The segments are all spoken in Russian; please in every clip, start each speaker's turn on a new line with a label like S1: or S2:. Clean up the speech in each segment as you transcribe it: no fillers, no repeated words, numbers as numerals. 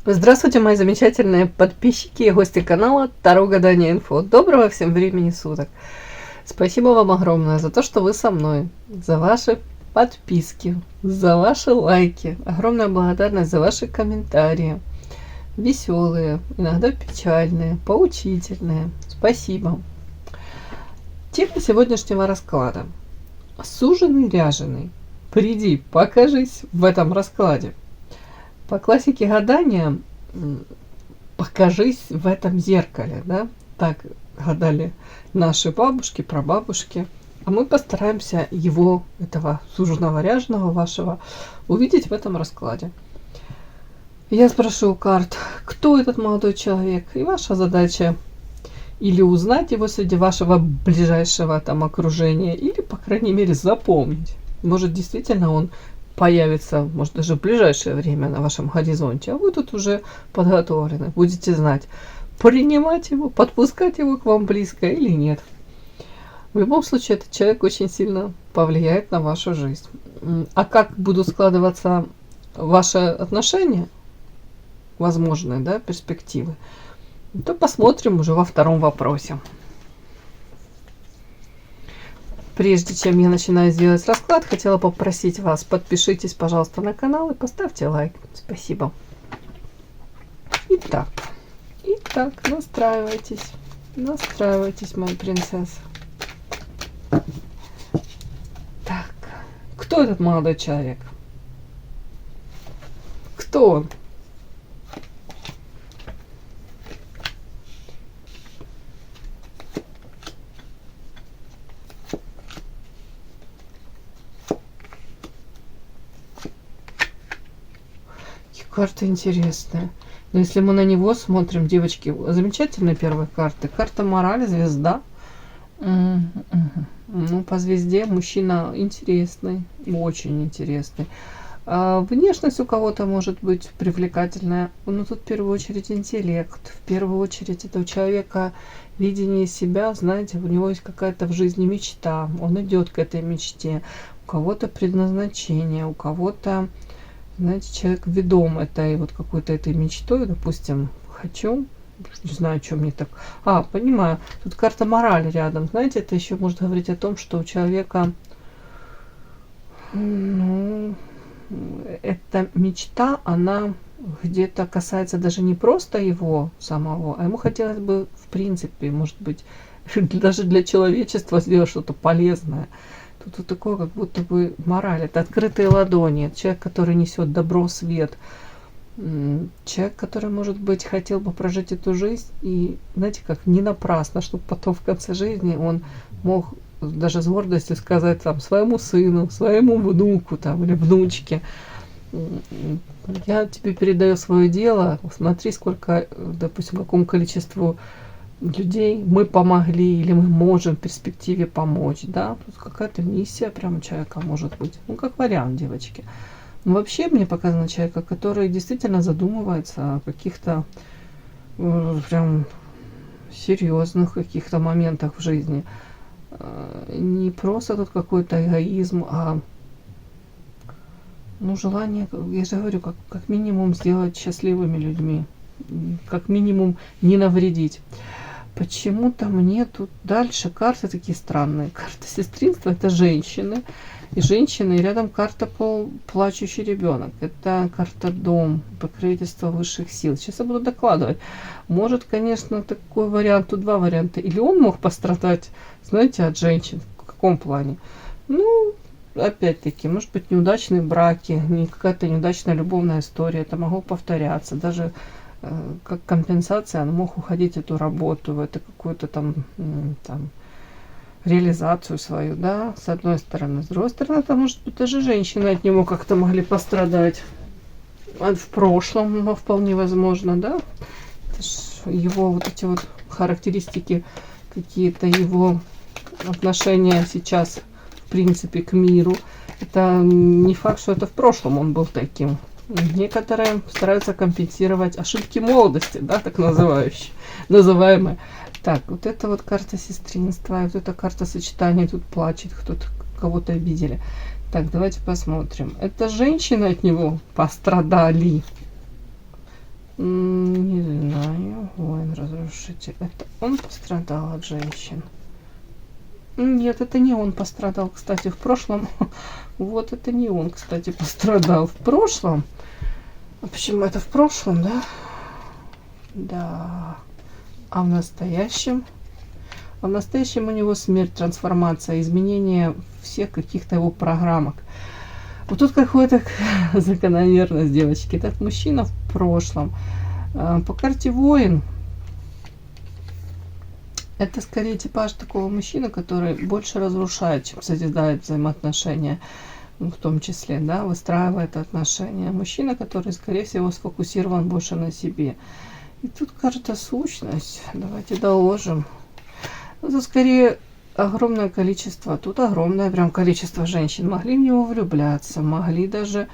S1: Здравствуйте, мои замечательные подписчики и гости канала Таро Гадание Инфо. Доброго всем времени суток. Спасибо вам огромное за то, что вы со мной, за ваши подписки, за ваши лайки. Огромная благодарность за ваши комментарии. Веселые, иногда печальные, поучительные. Спасибо. Тема сегодняшнего расклада. Суженый ряженый. Приди, покажись в этом раскладе. По классике гадания покажись в этом зеркале, да? Так гадали наши бабушки, прабабушки. А мы постараемся его, этого суженого ряженого вашего, увидеть в этом раскладе. Я спрошу у карт, кто этот молодой человек, и ваша задача или узнать его среди вашего ближайшего там окружения, или, по крайней мере, запомнить. Может, действительно он появится, может, даже в ближайшее время на вашем горизонте, а вы тут уже подготовлены, будете знать, принимать его, подпускать его к вам близко или нет. В любом случае, этот человек очень сильно повлияет на вашу жизнь. А как будут складываться ваши отношения, возможные, да, перспективы, то посмотрим уже во втором вопросе. Прежде чем я начинаю делать расклад, хотела попросить вас, подпишитесь, пожалуйста, на канал и поставьте лайк. Спасибо. Итак, настраивайтесь, мои принцессы. Так, кто этот молодой человек? Кто он? Карта интересная. Но если мы на него смотрим, девочки, замечательные первые карты. Карта морали, звезда. Ну, по звезде мужчина интересный, очень интересный. Внешность у кого-то может быть привлекательная, но тут в первую очередь интеллект. В первую очередь это у человека видение себя, знаете, у него есть какая-то в жизни мечта, он идет к этой мечте. У кого-то предназначение, у кого-то, знаете, человек ведом этой вот какой-то этой мечтой, допустим, хочу, не знаю, что мне так... понимаю, тут карта морали рядом, знаете, это еще может говорить о том, что у человека, ну, эта мечта, она где-то касается даже не просто его самого, а ему хотелось бы, в принципе, может быть, даже для человечества сделать что-то полезное. Тут вот такое, как будто бы мораль. Это открытые ладони. Это человек, который несет добро, свет. Человек, который, может быть, хотел бы прожить эту жизнь. И, знаете, как не напрасно, чтобы потом в конце жизни он мог даже с гордостью сказать там своему сыну, своему внуку там, или внучке: я тебе передаю свое дело, смотри, сколько, допустим, какому количеству людей мы помогли, или мы можем в перспективе помочь, да, тут какая-то миссия прям у человека может быть, ну, как вариант, девочки. Но вообще мне показано человека, который действительно задумывается о каких-то прям серьезных каких-то моментах в жизни. Не просто тут какой-то эгоизм, а, ну, желание, я же говорю, как минимум сделать счастливыми людьми, как минимум не навредить. Почему-то мне тут дальше карты такие странные. Карта сестринства — это женщины. И женщины, и рядом карта плачущий ребенок. Это карта дом, покровительство высших сил. Сейчас я буду докладывать. Может, конечно, такой вариант, тут два варианта. Или он мог пострадать, знаете, от женщин. В каком плане? Ну, опять-таки, может быть, неудачные браки, не какая-то неудачная любовная история. Это могло повторяться. Даже как компенсация он мог уходить в эту работу, в это какую-то там реализацию свою, да, с одной стороны. С другой стороны, это, может быть, даже женщины от него как-то могли пострадать в прошлом, но вполне возможно, да. Его вот эти вот характеристики, какие-то его отношения сейчас, в принципе, к миру, это не факт, что это в прошлом он был таким. Некоторые стараются компенсировать ошибки молодости, да, так называемые. Так, вот это вот карта сестринства, вот эта карта сочетания, тут плачет, кто-то кого-то обидели. Так, давайте посмотрим. Это женщины от него пострадали. Не знаю. Воин разрушитель. Это он пострадал от женщин? Нет, это не он пострадал, кстати, в прошлом. Вот это не он, кстати, пострадал в прошлом. А почему это в прошлом, да? Да. А в настоящем? А в настоящем у него смерть, трансформация, изменение всех каких-то его программок. Вот тут какая-то закономерность, девочки. Этот мужчина в прошлом. По карте воин. Это скорее типаж такого мужчины, который больше разрушает, чем созидает взаимоотношения. В том числе, да, выстраивает отношения. Мужчина, который, скорее всего, сфокусирован больше на себе. И тут карта сущность. Давайте доложим. Это скорее огромное количество, тут огромное прям количество женщин могли в него влюбляться, могли даже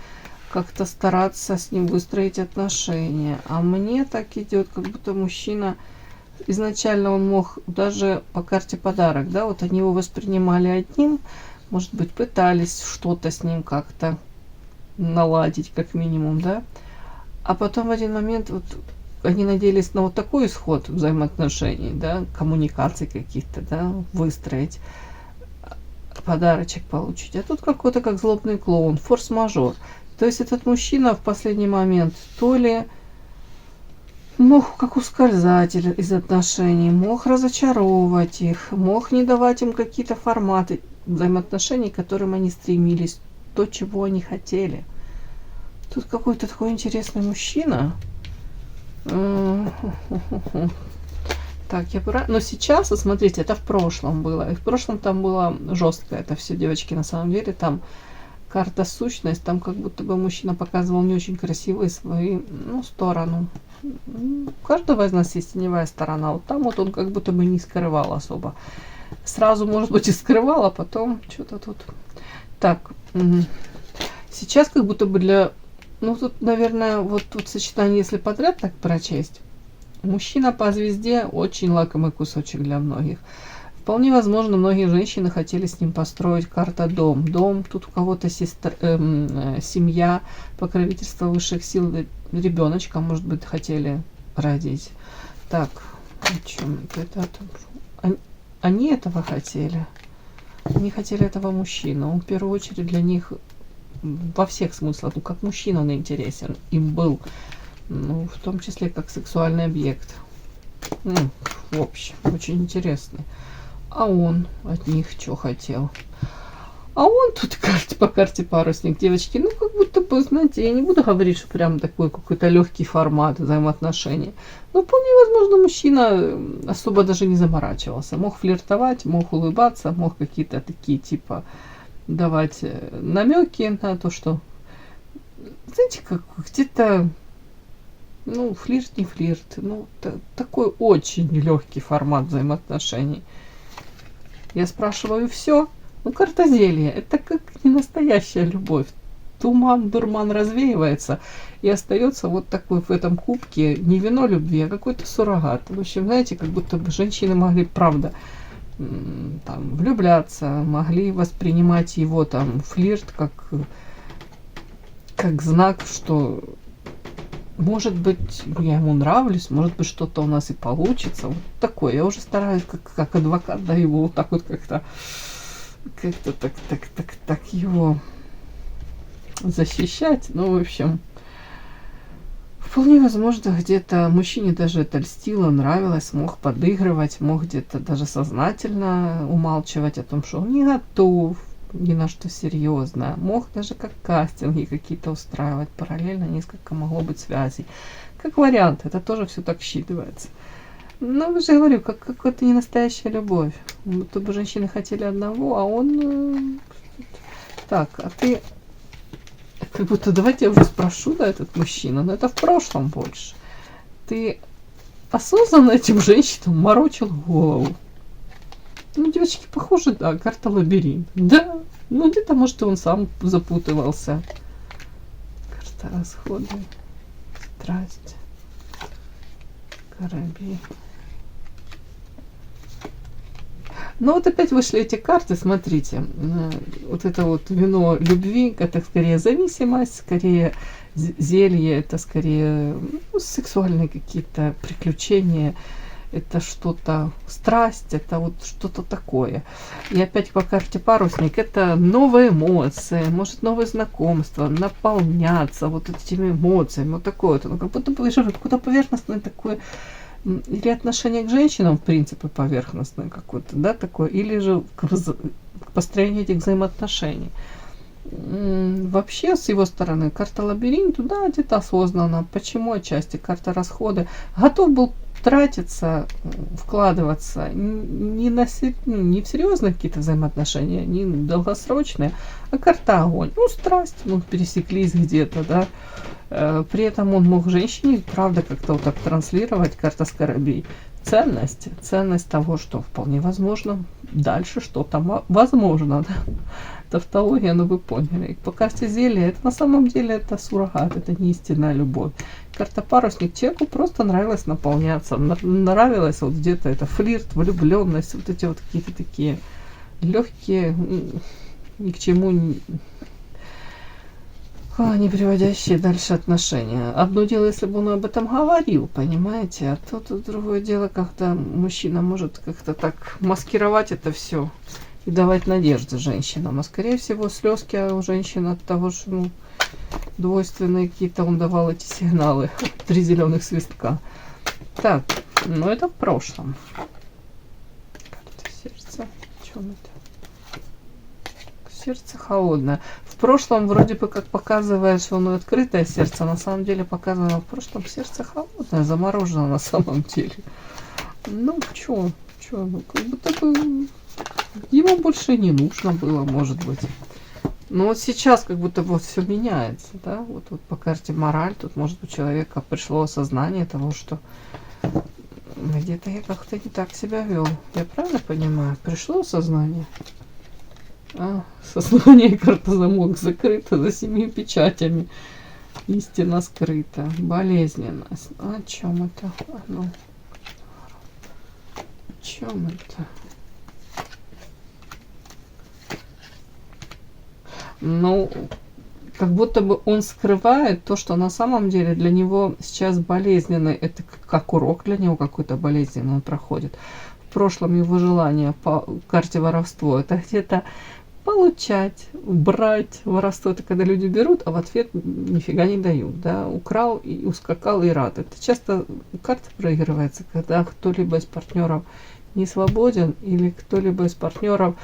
S1: как-то стараться с ним выстроить отношения. А мне так идет, как будто мужчина, изначально он мог даже по карте подарок, да, вот они его воспринимали одним, может быть, пытались что-то с ним как-то наладить, как минимум, да, а потом в один момент вот они надеялись на вот такой исход взаимоотношений, да, коммуникаций каких-то, да, выстроить, подарочек получить. А тут какой-то как злобный клоун, форс-мажор. То есть этот мужчина в последний момент то ли мог как ускользать из отношений, мог разочаровывать их, мог не давать им какие-то форматы взаимоотношений, к которым они стремились, то, чего они хотели. Тут какой-то такой интересный мужчина. Так, я пора. Но сейчас, вот смотрите, это в прошлом было. И в прошлом там было жестко это все, девочки, на самом деле. Там карта сущность, там как будто бы мужчина показывал не очень красивые свои, сторону. У каждого из нас есть теневая сторона. Вот там вот он как будто бы не скрывал особо. Сразу, может быть, и скрывал, а потом что-то тут. Так, сейчас как будто бы для... тут, наверное, вот тут сочетание, если подряд так прочесть. Мужчина по звезде очень лакомый кусочек для многих. Вполне возможно, многие женщины хотели с ним построить карта дом. Дом, тут у кого-то семья, покровительство высших сил, ребеночка, может быть, хотели родить. Так, о чем это? Они этого хотели. Они хотели этого мужчину. Он в первую очередь для них во всех смыслах, как мужчина он интересен, им был, в том числе как сексуальный объект. В общем, очень интересный. А он от них что хотел? А он тут по карте парусник, девочки, как будто бы, знаете, я не буду говорить, что прям такой какой-то легкий формат взаимоотношений. Но вполне возможно, мужчина особо даже не заморачивался. Мог флиртовать, мог улыбаться, мог какие-то такие типа давать намеки на то, что, знаете, как где-то, флирт не флирт, такой очень легкий формат взаимоотношений. Я спрашиваю, все. Карта зелья, это как не настоящая любовь. Туман, дурман развеивается, и остается вот такой в этом кубке не вино любви, а какой-то суррогат. В общем, знаете, как будто бы женщины могли, правда, там, влюбляться, могли воспринимать его там флирт как знак, что может быть, я ему нравлюсь, может быть, что-то у нас и получится. Вот такое. Я уже стараюсь как адвокат, да, его вот так вот как-то так его защищать. В общем, вполне возможно, где-то мужчине даже это льстило, нравилось, мог подыгрывать, мог где-то даже сознательно умалчивать о том, что он не готов ни на что серьезное. Мог даже как кастинги какие-то устраивать параллельно, несколько могло быть связей. Как вариант, это тоже все так считывается. Вы же говорю, как какая-то не настоящая любовь. Будто бы женщины хотели одного, а он... Так, а ты... Как будто, давайте я уже спрошу, да, этот мужчина, но это в прошлом больше. Ты осознанно этим женщинам морочил голову? Девочки, похоже, да, карта лабиринт. Да, где-то, может, и он сам запутывался. Карта расхода, страсть, корабель. Но вот опять вышли эти карты, смотрите, вот это вот вино любви, это скорее зависимость, скорее зелье, это скорее ну, сексуальные какие-то приключения, это что-то, страсть, это вот что-то такое. И опять по карте парусник, это новые эмоции, может новые знакомства, наполняться вот этими эмоциями, вот такое вот, ну, как будто бы, куда поверхностное такое, или отношение к женщинам, в принципе, поверхностное какое-то, да, такое, или же к построению этих взаимоотношений. Вообще, с его стороны, карта лабиринт, да, где-то осознанно. Почему отчасти? Карта расходы. Готов был тратиться, вкладываться не, не в серьезные какие-то взаимоотношения, не долгосрочные, а карта огонь. Ну, страсть, ну, пересеклись где-то, да. При этом он мог женщине, правда, как-то вот так транслировать, карта скоробей, ценность того, что вполне возможно, дальше что-то возможно, да. Тавтология, ну вы поняли. По карте зелья, это на самом деле это суррогат, это не истинная любовь. Карта парусник, человеку просто нравилось наполняться, нравилось вот где-то это флирт, влюбленность, вот эти вот какие-то такие легкие, ни к чему не приводящие дальше отношения. Одно дело, если бы он об этом говорил, понимаете, а тут другое дело, когда мужчина может как-то так маскировать это все и давать надежды женщинам. А скорее всего слезки у женщин от того, что ну, двойственные какие-то он давал эти сигналы. 3 зеленых свистка. Так, ну это в прошлом. Карта сердца. В чем это? Сердце холодное. В прошлом вроде бы как показывает, что оно открытое сердце, на самом деле показано в прошлом сердце холодное, заморожено на самом деле. Ну, чё, ну, как будто бы ему больше не нужно было, может быть. Но вот сейчас как будто бы все меняется, да, вот по карте мораль, тут может быть у человека пришло осознание того, что где-то я как-то не так себя вел. Я правильно понимаю? Пришло осознание? Сознание, карта замок закрыта за 7 печатями. Истина скрыта. Болезненность. О чем это? Ну, о чем это? Ну, как будто бы он скрывает то, что на самом деле для него сейчас болезненно. Это как урок для него какой-то болезненный он проходит. В прошлом его желание по карте воровство, это где-то получать, брать. Воровство — это когда люди берут, а в ответ нифига не дают, да, украл и ускакал и рад. Это часто карта проигрывается, когда кто-либо из партнеров не свободен или кто-либо из партнеров,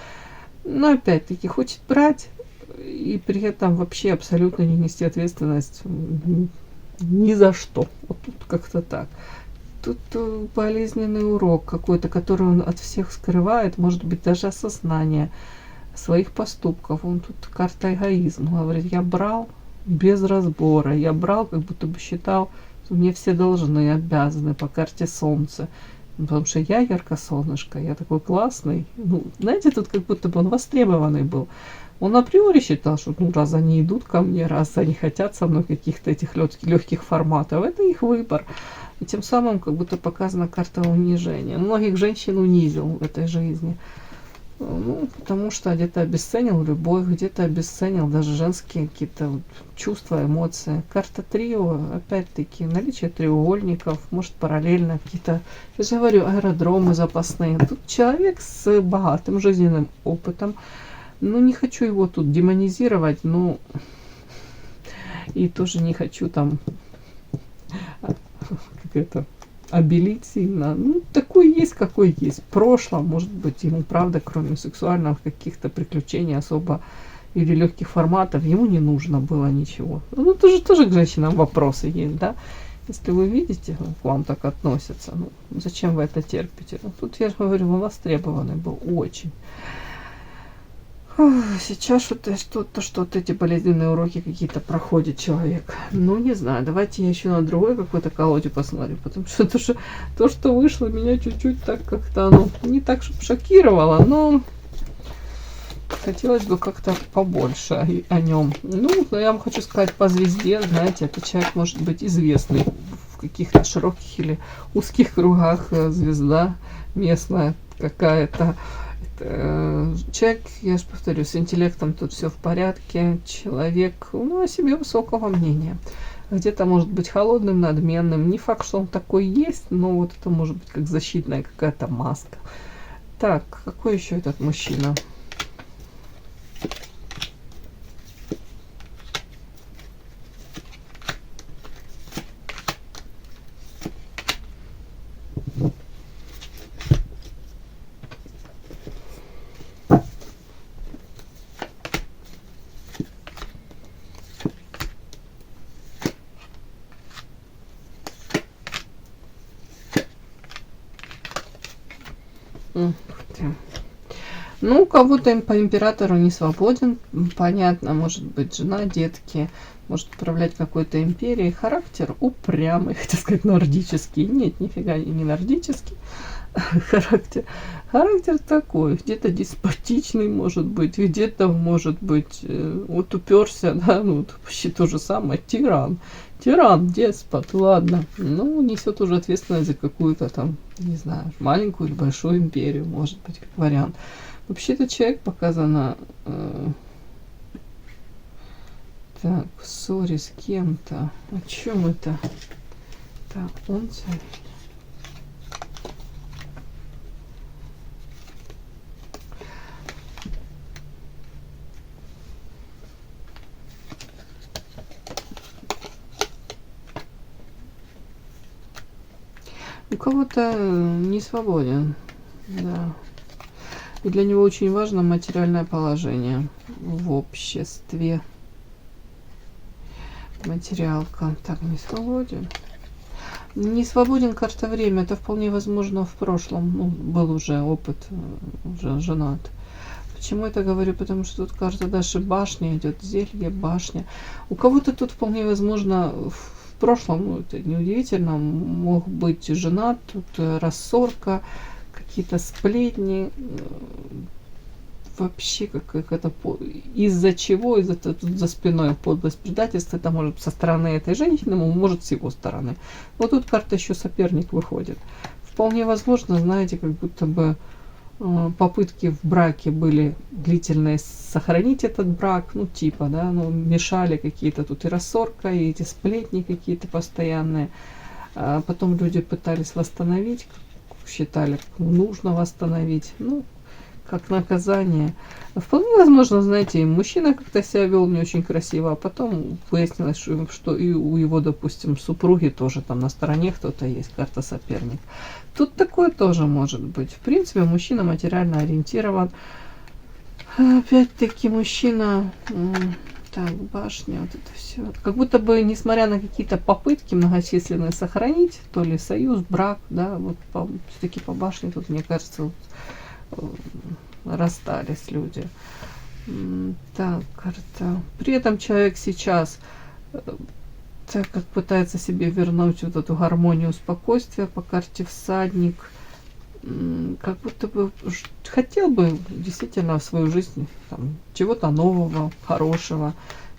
S1: но опять-таки хочет брать и при этом вообще абсолютно не нести ответственность ни за что. Вот тут как-то так. Тут болезненный урок какой-то, который он от всех скрывает, может быть, даже осознание своих поступков. Он тут карта эгоизм. Говорит, я брал без разбора. Я брал, как будто бы считал, что мне все должны, обязаны по карте солнца. Потому что я ярко-солнышко, я такой классный. Ну, знаете, тут как будто бы он востребованный был. Он априори считал, что ну, раз они идут ко мне, раз они хотят со мной каких-то этих легких форматов, это их выбор. И тем самым как будто показана карта унижения. Многих женщин унизил в этой жизни. Ну, потому что где-то обесценил любовь, где-то обесценил даже женские какие-то вот чувства, эмоции. Карта трио, опять-таки, наличие треугольников, может параллельно какие-то, я же говорю, аэродромы запасные. Тут человек с богатым жизненным опытом. Ну, не хочу его тут демонизировать, но и тоже не хочу там как это обелить сильно. Ну, такой есть, какой есть. В прошлом, может быть, ему, правда, кроме сексуальных каких-то приключений особо или легких форматов, ему не нужно было ничего. Ну, тоже к женщинам вопросы есть, да? Если вы видите, к вам так относятся, ну, зачем вы это терпите? Ну, тут, я же говорю, он востребованный был очень. Сейчас что-то эти болезненные уроки какие-то проходит человек. Ну, не знаю, давайте я еще на другой какой-то колоде посмотрю, потому что то, что вышло, меня чуть-чуть так как-то, ну, не так, чтобы шокировало, но хотелось бы как-то побольше о нем. Ну, я вам хочу сказать, по звезде, знаете, этот человек может быть известный в каких-то широких или узких кругах, звезда местная какая-то. Человек, я же повторю, с интеллектом тут все в порядке. Человек, ну, о себе высокого мнения. Где-то может быть холодным, надменным. Не факт, что он такой есть, но вот это может быть как защитная какая-то маска. Так, какой еще этот мужчина? Ух ты. Ну, у кого-то по императору не свободен, понятно, может быть, жена, детки, может управлять какой-то империей. Характер упрямый, хотел сказать, нордический. Нет, нифига не нордический. Характер такой, где-то деспотичный может быть, где-то может быть, вот уперся, да, ну, вот почти то же самое, тиран, деспот, ладно, ну, несет уже ответственность за какую-то там, не знаю, маленькую или большую империю, может быть, как вариант. Вообще-то человек показано, так, в ссоре с кем-то, о чем это? Так, он царь. У кого-то не свободен, да. И для него очень важно материальное положение в обществе. Материалка. Так, не свободен. Не свободен карта время. Это вполне возможно в прошлом. Ну, был уже опыт, уже женат. Почему это говорю? Потому что тут карта даже башня идет, зелье, башня. У кого-то тут вполне возможно в прошлом, ну это неудивительно, мог быть женат, тут рассорка, какие-то сплетни, вообще как это, из-за чего, из-за тут за спиной подлость, предательство, это может со стороны этой женщины, может с его стороны. Но тут карта еще соперник выходит. Вполне возможно, знаете, как будто бы попытки в браке были длительные сохранить этот брак, ну типа, да, ну мешали какие-то тут и рассорка, и эти сплетни какие-то постоянные. А потом люди пытались восстановить, считали, нужно восстановить, ну, как наказание. Вполне возможно, знаете, и мужчина как-то себя вел не очень красиво, а потом выяснилось, что и у его, допустим, супруги тоже там на стороне кто-то есть, карта соперник. Тут такое тоже может быть. В принципе, мужчина материально ориентирован. Опять-таки, мужчина... Так, башня, вот это все. Как будто бы, несмотря на какие-то попытки многочисленные сохранить, то ли союз, брак, да, вот все-таки по башне тут, мне кажется, расстались люди. Так, карта. При этом человек сейчас, так как пытается себе вернуть вот эту гармонию, спокойствия по карте всадник, как будто бы хотел бы действительно в свою жизнь там, чего-то нового, хорошего.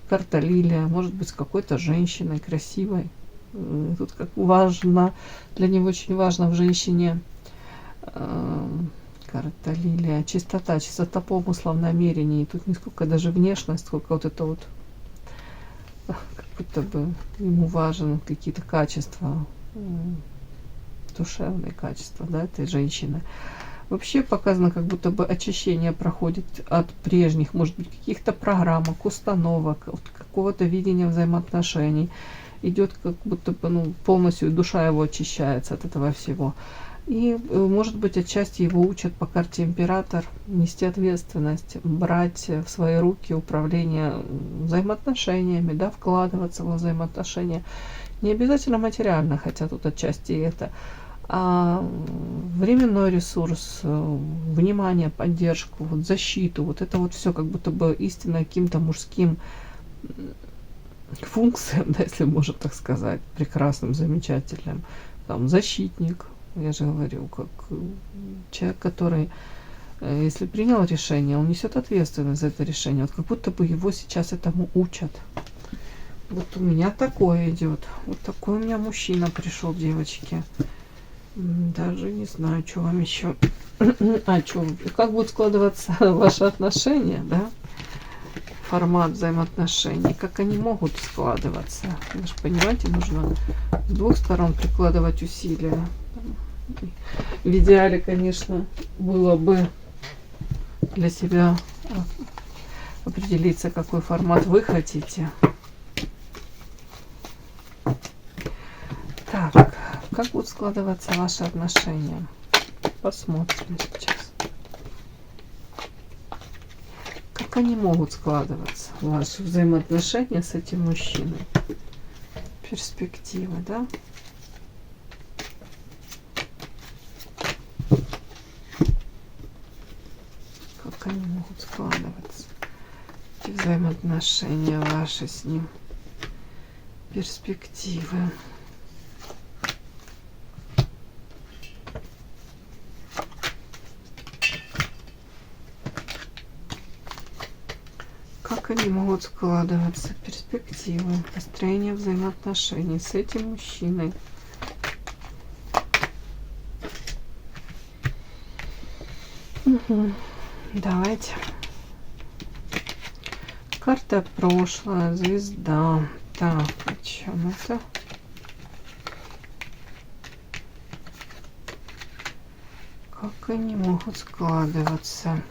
S1: Карта лилия, может быть, с какой-то женщиной красивой. Тут как важно, для него очень важно в женщине карта лилия, чистота помыслов, намерений. Тут не сколько даже внешность, сколько вот это вот, как будто бы ему важны какие-то качества, душевные качества, да, этой женщины. Вообще показано, как будто бы очищение проходит от прежних, может быть, каких-то программок, установок, от какого-то видения взаимоотношений. Идет как будто бы, ну, полностью душа его очищается от этого всего. И, может быть, отчасти его учат по карте император нести ответственность, брать в свои руки управление взаимоотношениями, да, вкладываться во взаимоотношения. Не обязательно материально, хотя тут отчасти это, а временной ресурс, внимание, поддержку, вот защиту, вот это вот все как будто бы истинно каким-то мужским функциям, да, если можно так сказать, прекрасным, замечательным. Там защитник, я же говорю, как человек, который, если принял решение, он несет ответственность за это решение. Вот как будто бы его сейчас этому учат. Вот у меня такое идет. Вот такой у меня мужчина пришел, девочки. Даже не знаю, что вам еще А что, как будут складываться ваши отношения, да? Формат взаимоотношений, как они могут складываться. Вы же понимаете, нужно с двух сторон прикладывать усилия. В идеале, конечно, было бы для себя определиться, какой формат вы хотите. Так, как будут складываться ваши отношения? Посмотрим сейчас. Как они могут складываться, ваши взаимоотношения с этим мужчиной? Перспективы, да? Как они могут складываться? Эти взаимоотношения ваши с ним. Перспективы. Как они могут складываться? Перспективы. Построение взаимоотношений с этим мужчиной. Угу. Давайте. Карта прошлое, звезда. Так, о чем это? Как они могут складываться?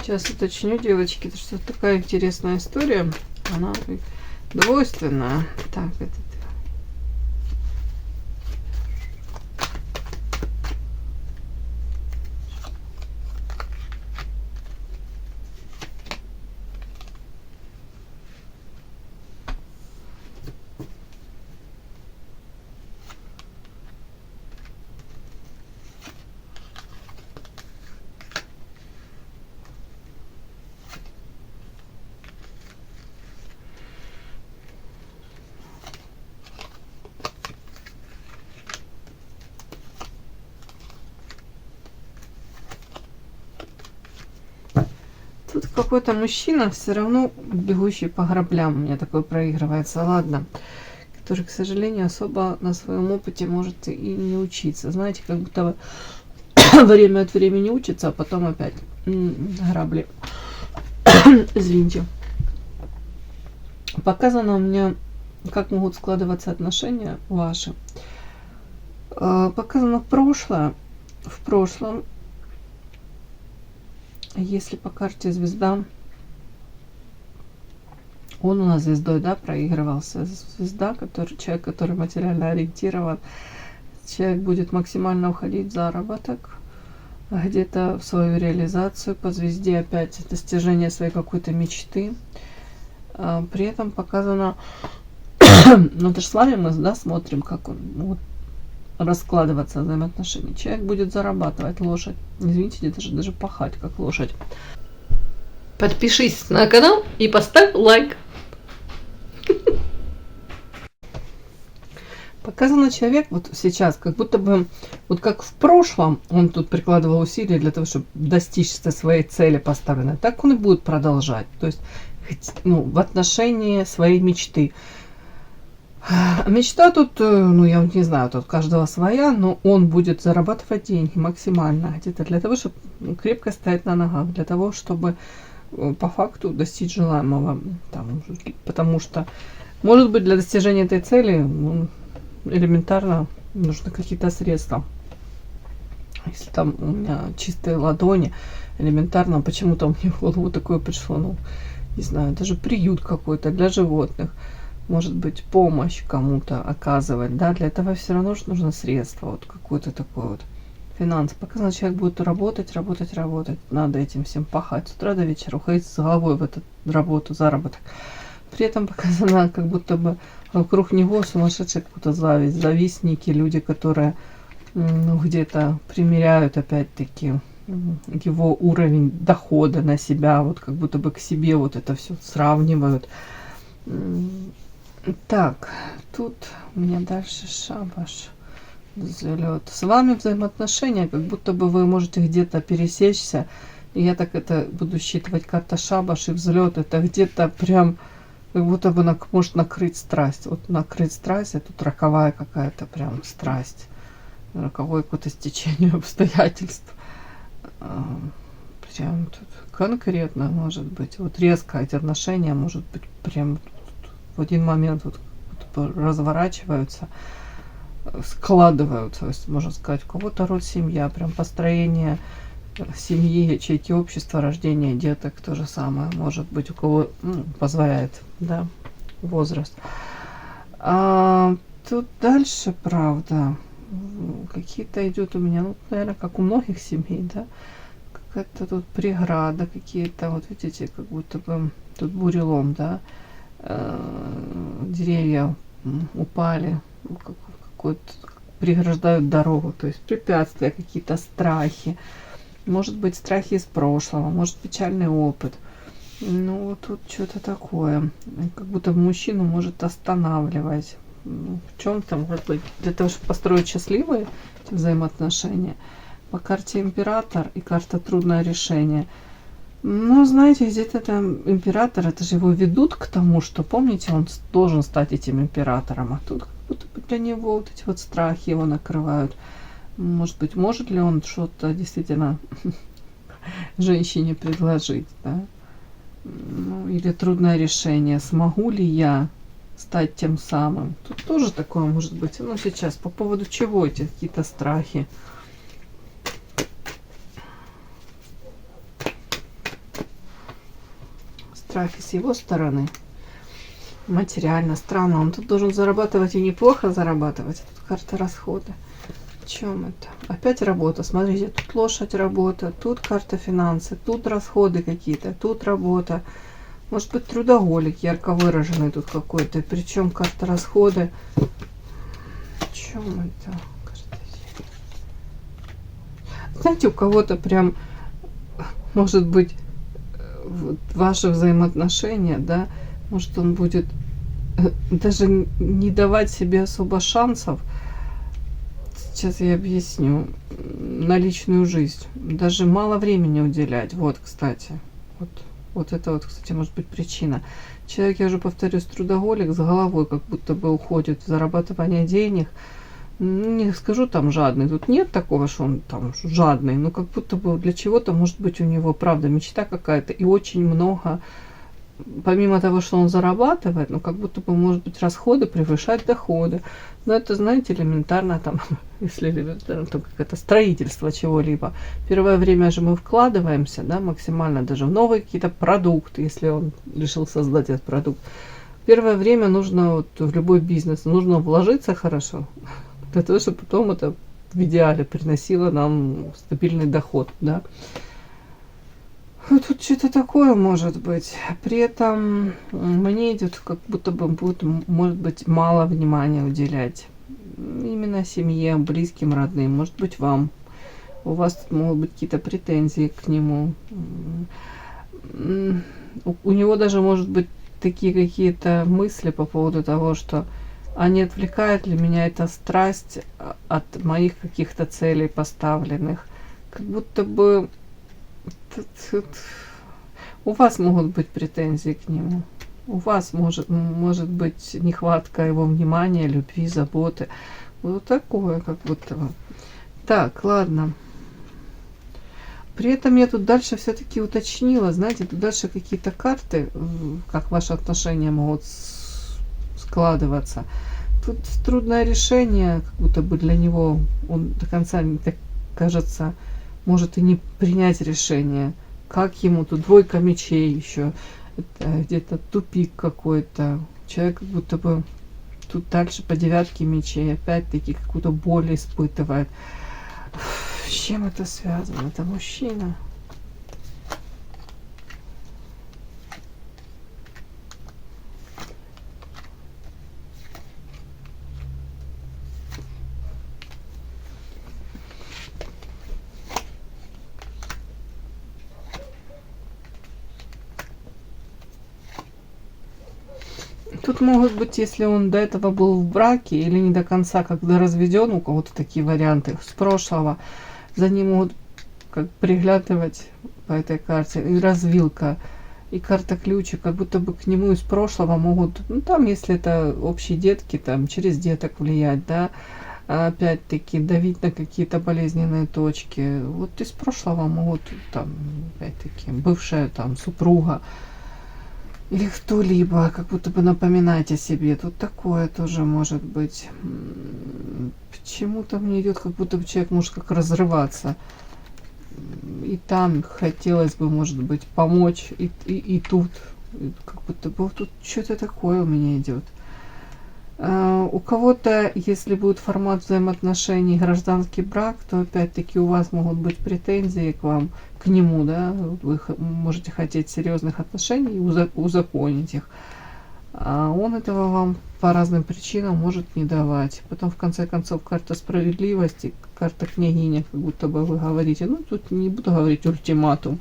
S1: Сейчас уточню, девочки, потому что такая интересная история. Она двойственная. Так, это тут какой-то мужчина, все равно бегущий по граблям, у меня такое проигрывается, ладно, который, к сожалению, особо на своем опыте может и не учиться. Знаете, как будто время от времени учится, а потом опять грабли. Извините. Показано у меня, как могут складываться отношения ваши. Показано прошлое. В прошлом, если по карте звезда, он у нас звездой, да, проигрывался. Звезда, человек, который материально ориентирован, человек будет максимально уходить в заработок, где-то в свою реализацию, по звезде опять достижение своей какой-то мечты. При этом показано, ну это же с вами мы, да, смотрим, как он вот раскладываться взаимоотношения. Человек будет зарабатывать, лошадь. Извините, даже пахать, как лошадь. Подпишись на канал и поставь лайк. Показано человек вот сейчас, как будто бы, вот как в прошлом он тут прикладывал усилия для того, чтобы достичь своей цели поставленной, так он и будет продолжать. То есть, ну, в отношении своей мечты. Мечта тут, ну, я не знаю, тут каждого своя, но он будет зарабатывать деньги максимально где-то для того, чтобы крепко стоять на ногах, для того, чтобы по факту достичь желаемого. Там, потому что, может быть, для достижения этой цели элементарно нужны какие-то средства. Если там у меня чистые ладони, элементарно почему-то мне в голову такое пришло, ну, не знаю, даже приют какой-то для животных. Может быть, помощь кому-то оказывать, да, для этого все равно нужно средство, вот какой-то такой вот финанс. Показано, человек будет работать, надо этим всем пахать с утра до вечера, уходить с головой в эту работу, заработок. При этом показано, как будто бы вокруг него сумасшедшая какая-то зависть, завистники, люди, которые, ну, где-то примеряют опять-таки его уровень дохода на себя, вот как будто бы к себе вот это все сравнивают. Так, тут у меня дальше шабаш, взлет. С вами взаимоотношения, как будто бы вы можете где-то пересечься. И я так это буду считывать, карта шабаш и взлет. Это где-то прям, как будто бы может накрыть страсть. Вот накрыть страсть, это тут роковая какая-то прям страсть. Роковое какое-то стечение обстоятельств. Прям тут конкретно может быть. Вот резко эти отношения, может быть, прям в один момент вот разворачиваются, складываются. То есть, можно сказать, у кого-то род семья, прям построение семьи, ячейки общества, рождение деток, то же самое. Может быть, у кого позволяет, да, возраст. А тут дальше, правда, какие-то идет у меня, ну, наверное, как у многих семей, да, какая-то тут преграда, какие-то, вот видите, как будто бы тут бурелом, да, деревья упали, какой-то преграждают дорогу, то есть препятствия, какие-то страхи, может быть, страхи из прошлого, может, печальный опыт. Ну, вот тут что-то такое, как будто мужчину может останавливать в чем-то, может быть, для того, чтобы построить счастливые взаимоотношения. По карте император и карта трудное решение. Ну, знаете, где-то там император, это же его ведут к тому, что, помните, он должен стать этим императором, а тут как будто бы для него вот эти вот страхи его накрывают. Может быть, может ли он что-то действительно женщине предложить, да? Ну, или трудное решение, смогу ли я стать тем самым. Тут тоже такое может быть. Ну, сейчас по поводу чего эти какие-то страхи. Страхи с его стороны. Материально, странно. Он тут должен зарабатывать и неплохо зарабатывать. Тут карта расхода. В чем это? Опять работа. Смотрите, тут лошадь, работа. Тут карта финансы. Тут расходы какие-то. Тут работа. Может быть, трудоголик ярко выраженный тут какой-то. Причем карта расходы. В чем это? Знаете, у кого-то прям, может быть, вот ваши взаимоотношения, да, может, он будет даже не давать себе особо шансов. Сейчас я объясню. На личную жизнь. Даже мало времени уделять. Вот, кстати. Вот это вот, кстати, может быть причина. Человек, я уже повторюсь, трудоголик, с головой как будто бы уходит в зарабатывание денег. Не скажу там жадный. Тут нет такого, что он там жадный. Но как будто бы для чего-то, может быть, у него, правда, мечта какая-то. И очень много, помимо того, что он зарабатывает, ну, как будто бы, может быть, расходы превышать доходы. Но это, знаете, элементарно там, если элементарно, то как это строительство чего-либо. Первое время же мы вкладываемся, да, максимально даже в новые какие-то продукты, если он решил создать этот продукт. Первое время нужно, вот, в любой бизнес, нужно вложиться хорошо, для того, чтобы потом это в идеале приносило нам стабильный доход, да. Вот тут что-то такое может быть. При этом мне идет, как будто бы будет, может быть, мало внимания уделять именно семье, близким, родным, может быть, вам. У вас могут быть какие-то претензии к нему. У него даже может быть такие какие-то мысли по поводу того, что а не отвлекает ли меня эта страсть от моих каких-то целей поставленных. Как будто бы у вас могут быть претензии к нему. У вас может быть нехватка его внимания, любви, заботы. Вот такое, как будто бы. Так, ладно. При этом я тут дальше все-таки уточнила, знаете, тут дальше какие-то карты, как ваши отношения могут складываться. Тут трудное решение, как будто бы для него он до конца, так кажется, может и не принять решение. Как ему тут двойка мечей еще, где-то тупик какой-то. Человек как будто бы тут дальше по девятке мечей опять-таки какую-то боль испытывает. С чем это связано? Это мужчина. тут могут быть, если он до этого был в браке или не до конца, когда разведен, у кого-то такие варианты с прошлого, за ним могут как приглядывать по этой карте, и развилка, и карта ключа, как будто бы к нему из прошлого могут, ну там, если это общие детки, там через деток влиять, да, опять-таки давить на какие-то болезненные точки. Вот из прошлого могут, там, опять-таки, бывшая там супруга или кто-либо, как будто бы напоминать о себе. Тут такое тоже может быть. Почему-то мне идет, как будто бы человек может как разрываться. И там хотелось бы, может быть, помочь, и тут. Как будто бы тут что-то такое у меня идет. У кого-то, если будет формат взаимоотношений гражданский брак, то опять-таки у вас могут быть претензии к вам, к нему, да, вы можете хотеть серьезных отношений и узаконить их. А он этого вам по разным причинам может не давать. Потом, в конце концов, карта справедливости, карта княгиня, как будто бы вы говорите, ну, тут не буду говорить ультиматум,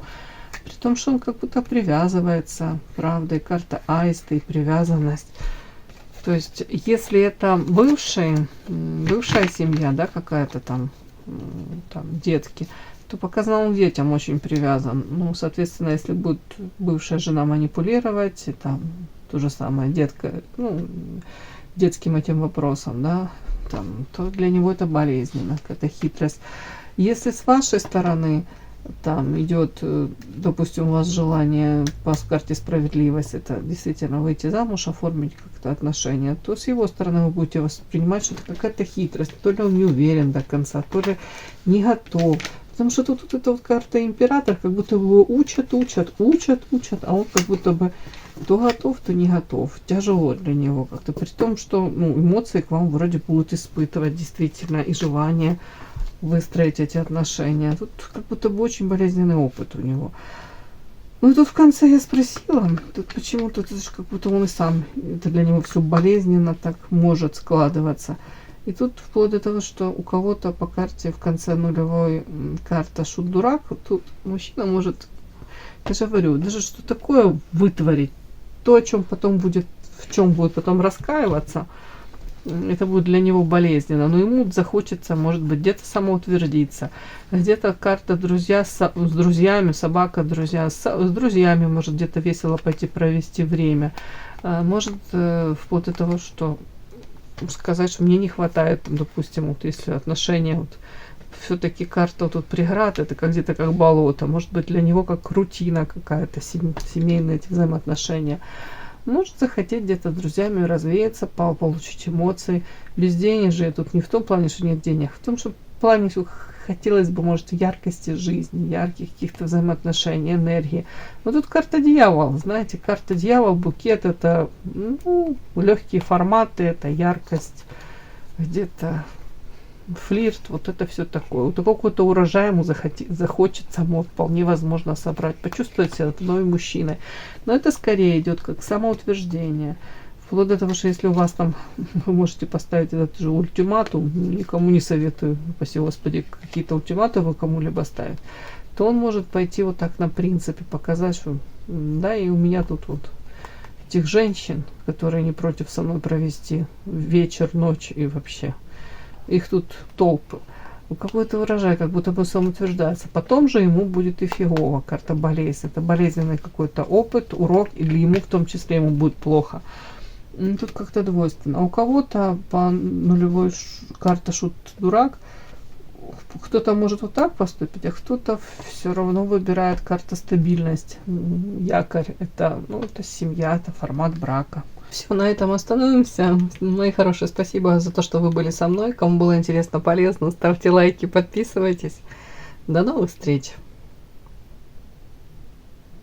S1: при том, что он как будто привязывается, правда, и карта аиста, и привязанность. То есть, если это бывшая семья, да, какая-то там детки, то показано, он к детям очень привязан. Ну, соответственно, если будет бывшая жена манипулировать, и там то же самое, детка, ну, детским этим вопросом, да, там, то для него это болезненно, какая-то хитрость. Если с вашей стороны там идет, допустим, у вас желание по карте справедливость, это действительно выйти замуж, оформить как-то отношения, то с его стороны вы будете воспринимать, что это какая-то хитрость, то ли он не уверен до конца, то ли не готов. Потому что тут эта вот карта император, как будто бы его учат, а он как будто бы то готов, то не готов. Тяжело для него как-то. При том, что ну, эмоции к вам вроде будут испытывать действительно и желание выстроить эти отношения. Тут как будто бы очень болезненный опыт у него. Ну и тут в конце я спросила, тут почему-то это же как будто он и сам, это для него все болезненно так может складываться. И тут вплоть до того, что у кого-то по карте в конце нулевой карта шут-дурак, тут мужчина может, я же говорю, даже что такое вытворить, то, о чем потом будет, в чем будет потом раскаиваться, это будет для него болезненно, но ему захочется, может быть, где-то самоутвердиться, где-то карта друзья с друзьями, собака, друзья, с друзьями, может где-то весело пойти провести время, может вплоть до того, что сказать, что мне не хватает, там, допустим, вот если отношения, вот, все-таки карта вот тут преград, это как где-то как болото, может быть для него как рутина какая-то, семейные эти взаимоотношения. Может захотеть где-то с друзьями развеяться, получить эмоции. Безденежье тут не в том плане, что нет денег, в том, что в плане, что хотелось бы, может, яркости жизни, ярких каких-то взаимоотношений, энергии. Но тут карта дьявола, знаете, карта дьявол, букет, это ну, легкие форматы, это яркость, где-то флирт, вот это все такое. Вот какой-то урожай ему захочется, вполне возможно собрать, почувствовать себя новым мужчиной. Но это скорее идет как самоутверждение. Вплоть до того, что если у вас там, вы можете поставить этот же ультиматум, никому не советую, упаси Господи, какие-то ультиматумы кому-либо ставить, то он может пойти вот так на принципе, показать, что да, и у меня тут вот этих женщин, которые не против со мной провести вечер, ночь и вообще. Их тут толпы. Какой-то урожай, как будто бы самоутверждается. Потом же ему будет и фигово, карта болезнь. Это болезненный какой-то опыт, урок, или ему в том числе ему будет плохо. Тут как-то двойственно. А у кого-то по нулевой карта шут-дурак, кто-то может вот так поступить, а кто-то все равно выбирает карта стабильность. Якорь, это, ну, это семья, это формат брака. Все, на этом остановимся. Мои хорошие, спасибо за то, что вы были со мной. Кому было интересно, полезно, ставьте лайки, подписывайтесь. До новых встреч!